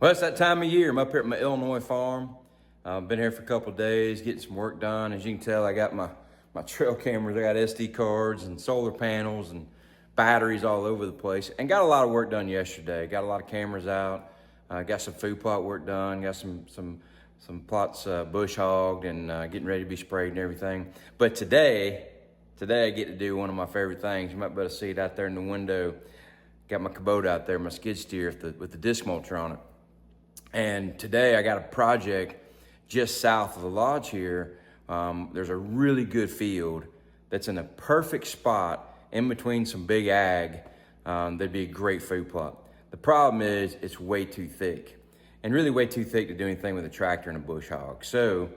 Well, it's that time of year. I'm up here at my Illinois farm. I've been here for a couple of days, getting some work done. As you can tell, I got my trail cameras. I got SD cards and solar panels and batteries all over the place. And got a lot of work done yesterday. Got a lot of cameras out. Got some food plot work done. Got some plots bush hogged and getting ready to be sprayed and everything. But today I get to do one of my favorite things. You might be able to see it out there in the window. Got my Kubota out there, my skid steer with the disc mulcher on it. And today I got a project just south of the lodge here. There's a really good field that's in a perfect spot in between some big ag. That'd be a great food plot. The problem is it's way too thick, and really way too thick to do anything with a tractor and a bush hog. So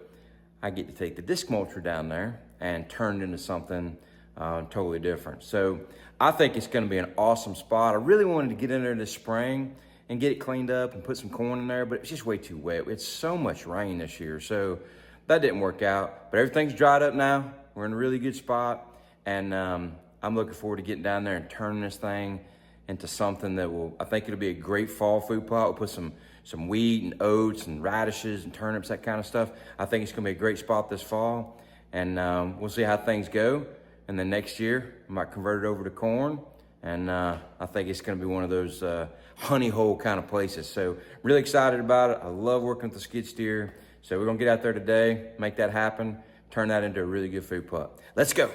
I get to take the disc mulcher down there and turn it into something totally different. So I think it's gonna be an awesome spot. I really wanted to get in there this spring and get it cleaned up and put some corn in there, but it's just way too wet. It's so much rain this year, so that didn't work out. But everything's dried up now. We're in a really good spot, and I'm looking forward to getting down there and turning this thing into something that I think it'll be a great fall food plot. We'll put some wheat and oats and radishes and turnips, that kind of stuff. I think it's gonna be a great spot this fall, and we'll see how things go. And then next year, I might convert it over to corn. And I think it's gonna be one of those honey hole kind of places. So really excited about it. I love working with the skid steer. So we're gonna get out there today, make that happen, turn that into a really good food plot. Let's go.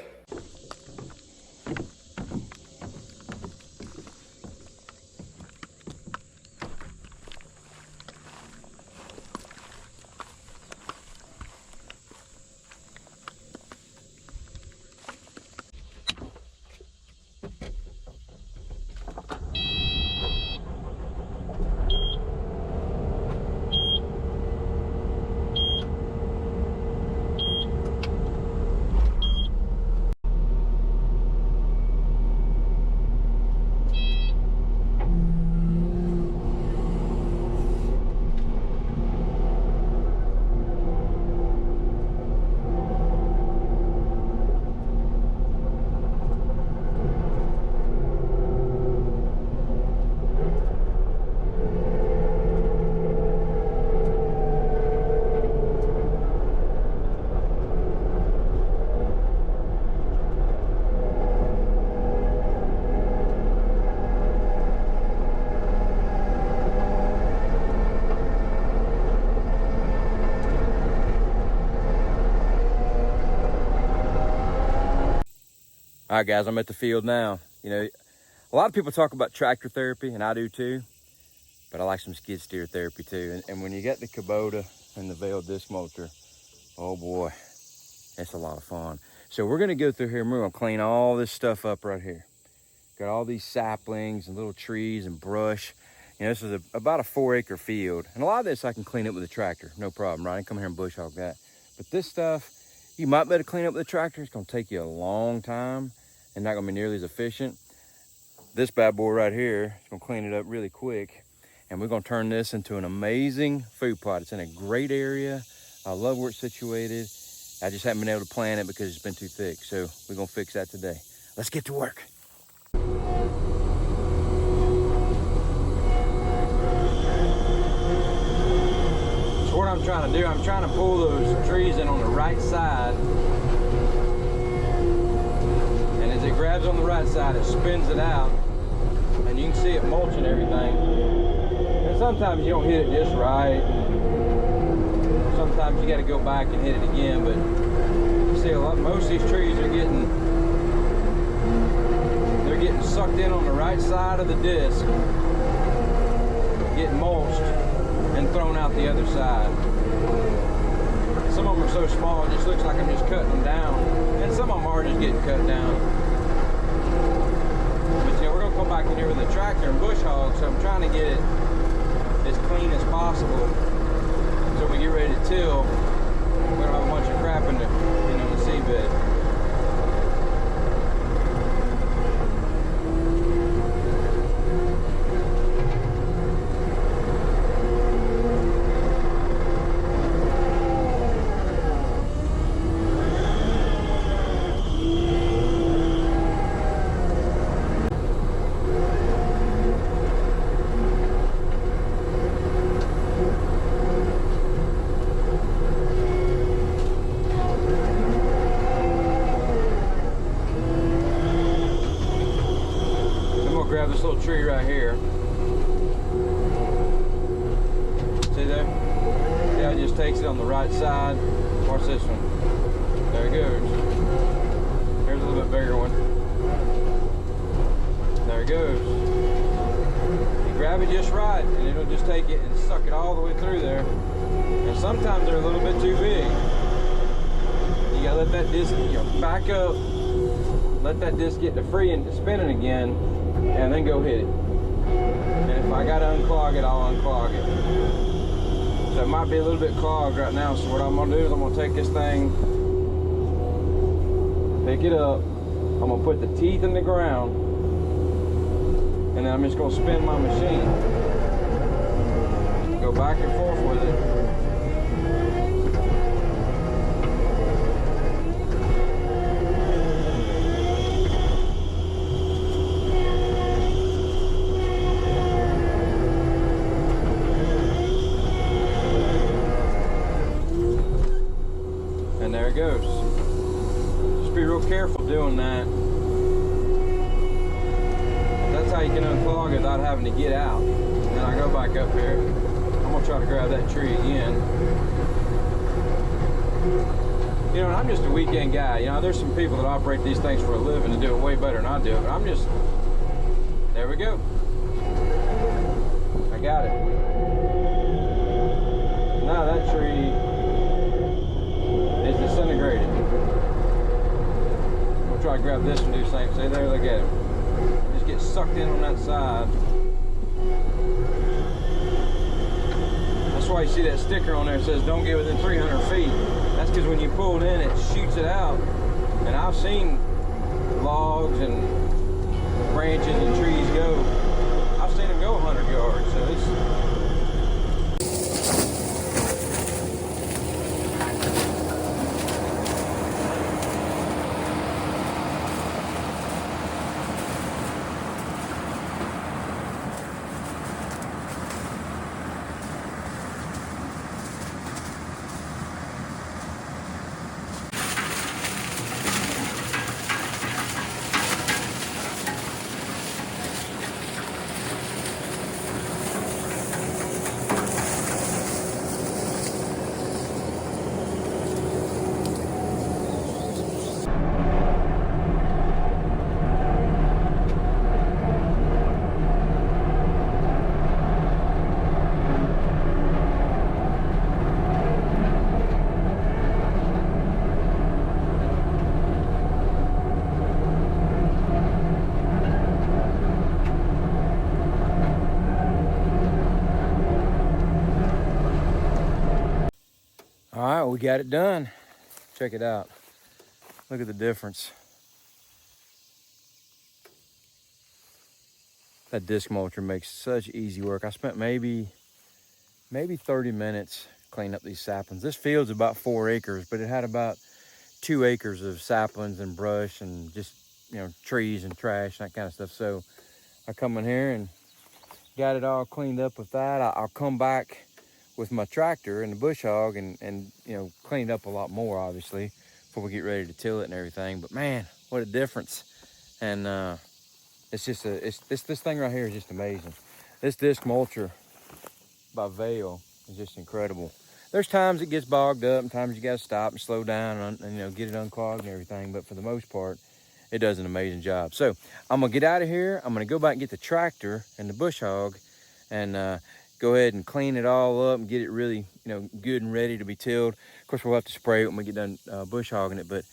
All right, guys, I'm at the field now. You know, a lot of people talk about tractor therapy, and I do too, but I like some skid steer therapy too. And when you get the Kubota and the Vail disc mulcher, oh boy, it's a lot of fun. So we're gonna go through here and we're gonna clean all this stuff up right here. Got all these saplings and little trees and brush. You know, this is about a 4-acre field. And a lot of this I can clean up with a tractor, no problem, right? I can come here and bush hog that. But this stuff, you might be able to clean up with a tractor. It's gonna take you a long time and not gonna be nearly as efficient. This bad boy right here is gonna clean it up really quick. And we're gonna turn this into an amazing food plot. It's in a great area. I love where it's situated. I just haven't been able to plant it because it's been too thick. So we're gonna fix that today. Let's get to work. So what I'm trying to do, I'm trying to pull those trees in on the right side. And as it grabs on the right side, it spins it out. And you can see it mulching everything. And sometimes you don't hit it just right. Sometimes you got to go back and hit it again. But you see, most of these trees are getting sucked in on the right side of the disc, getting mulched and thrown out the other side. Some of them are so small it just looks like I'm just cutting them down, and some of them are just getting cut down. But you know, we're gonna come back in here with a tractor and bush hog, so I'm trying to get it as clean as possible so we get ready to till. We don't have a bunch of crap in the seedbed. on the right side. Watch this one. There it goes. Here's a little bit bigger one. There it goes. You grab it just right, and it'll just take it and suck it all the way through there. And sometimes they're a little bit too big. You gotta let that disc, back up, let that disc get to free and spinning again, and then go hit it. And if I gotta unclog it, I'll unclog it. So it might be a little bit clogged right now, so what I'm gonna do is I'm gonna take this thing, pick it up, I'm gonna put the teeth in the ground, and then I'm just gonna spin my machine. Go back and forth with it. And there it goes. Just be real careful doing that. That's how you can unclog it without having to get out. And then I go back up here. I'm gonna try to grab that tree again. You know, and I'm just a weekend guy. You know, there's some people that operate these things for a living and do it way better than I do it, but I'm just, there we go. I got it. Now that tree is disintegrated. I'm gonna try to grab this one, do the same. See there, look at it. Just get sucked in on that side. That's why you see that sticker on there that says don't get within 300 feet. That's because when you pull it in, it shoots it out. And I've seen logs and branches and trees go. I've seen them go 100 yards. So it's, all right, we got it done. Check it out. Look at the difference. That disc mulcher makes such easy work. I spent maybe 30 minutes cleaning up these saplings. This field's about 4 acres, but it had about 2 acres of saplings and brush and just, trees and trash and that kind of stuff. So I come in here and got it all cleaned up with that. I'll come back with my tractor and the bush hog and clean it up a lot more, obviously, before we get ready to till it and everything. But man, what a difference. And it's just this thing right here is just amazing. This disc mulcher by Vail is just incredible. There's times it gets bogged up and times you got to stop and slow down and get it unclogged and everything, but for the most part it does an amazing job. So I'm gonna get out of here. I'm gonna go back and get the tractor and the bush hog and go ahead and clean it all up and get it really good and ready to be tilled. Of course, we'll have to spray it when we get done bush hogging it, but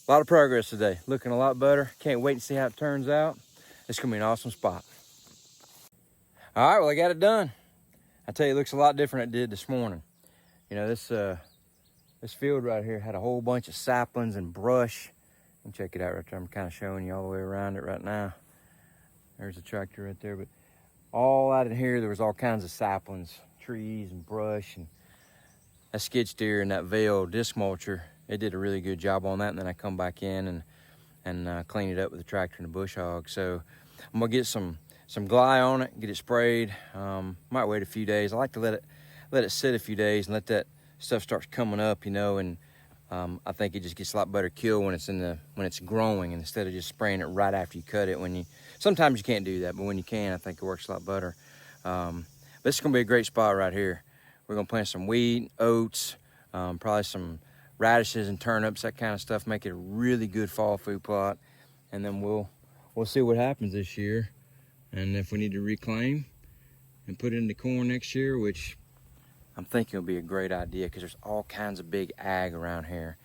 a lot of progress today. Looking a lot better. Can't wait to see how it turns out. It's gonna be an awesome spot. All right, well, I got it done. I tell you, it looks a lot different than it did this morning. This field right here had a whole bunch of saplings and brush. And check it out right there. I'm kind of showing you all the way around it right now. There's the tractor right there, but all out in here, there was all kinds of saplings, trees and brush, and that skid steer and that Vail disc mulcher, it did a really good job on that. And then I come back in and clean it up with the tractor and the bush hog. So I'm gonna get some glye on it, get it sprayed. Might wait a few days. I like to let it sit a few days and let that stuff starts coming up, and I think it just gets a lot better kill when it's growing, and instead of just spraying it right after you cut it. Sometimes you can't do that, but when you can, I think it works a lot better. This is gonna be a great spot right here. We're gonna plant some wheat, oats, probably some radishes and turnips, that kind of stuff, make it a really good fall food plot. And then we'll see what happens this year. And if we need to reclaim and put it into corn next year, which I'm thinking will be a great idea, because there's all kinds of big ag around here.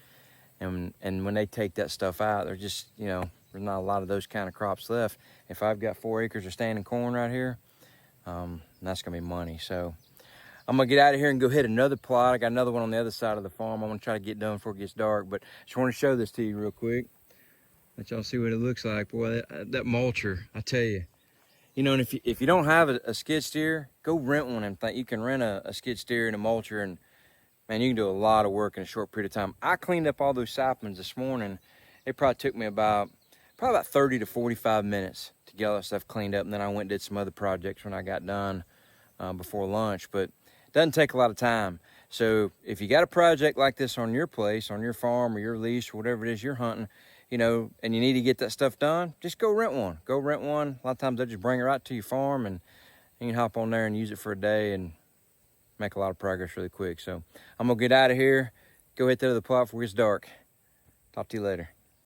And when they take that stuff out, they're just, you know, there's not a lot of those kind of crops left. If I've got 4 acres of standing corn right here, that's gonna be money. So I'm gonna get out of here and go hit another plot. I got another one on the other side of the farm. I'm gonna try to get done before it gets dark, but just want to show this to you real quick. Let y'all see what it looks like. Boy, that mulcher, I tell you. You know, and if you don't have a skid steer, go rent one and think you can rent a skid steer and a mulcher, and man, you can do a lot of work in a short period of time. I cleaned up all those saplings this morning. It probably took me about 30 to 45 minutes to get all that stuff cleaned up, and then I went and did some other projects when I got done before lunch. But it doesn't take a lot of time. So if you got a project like this on your place, on your farm or your lease or whatever it is you're hunting, you know, and you need to get that stuff done, just go rent one. Go rent one. A lot of times they'll just bring it right to your farm, and you can hop on there and use it for a day and make a lot of progress really quick. So I'm gonna get out of here, go hit the other plot before it gets dark. Talk to you later.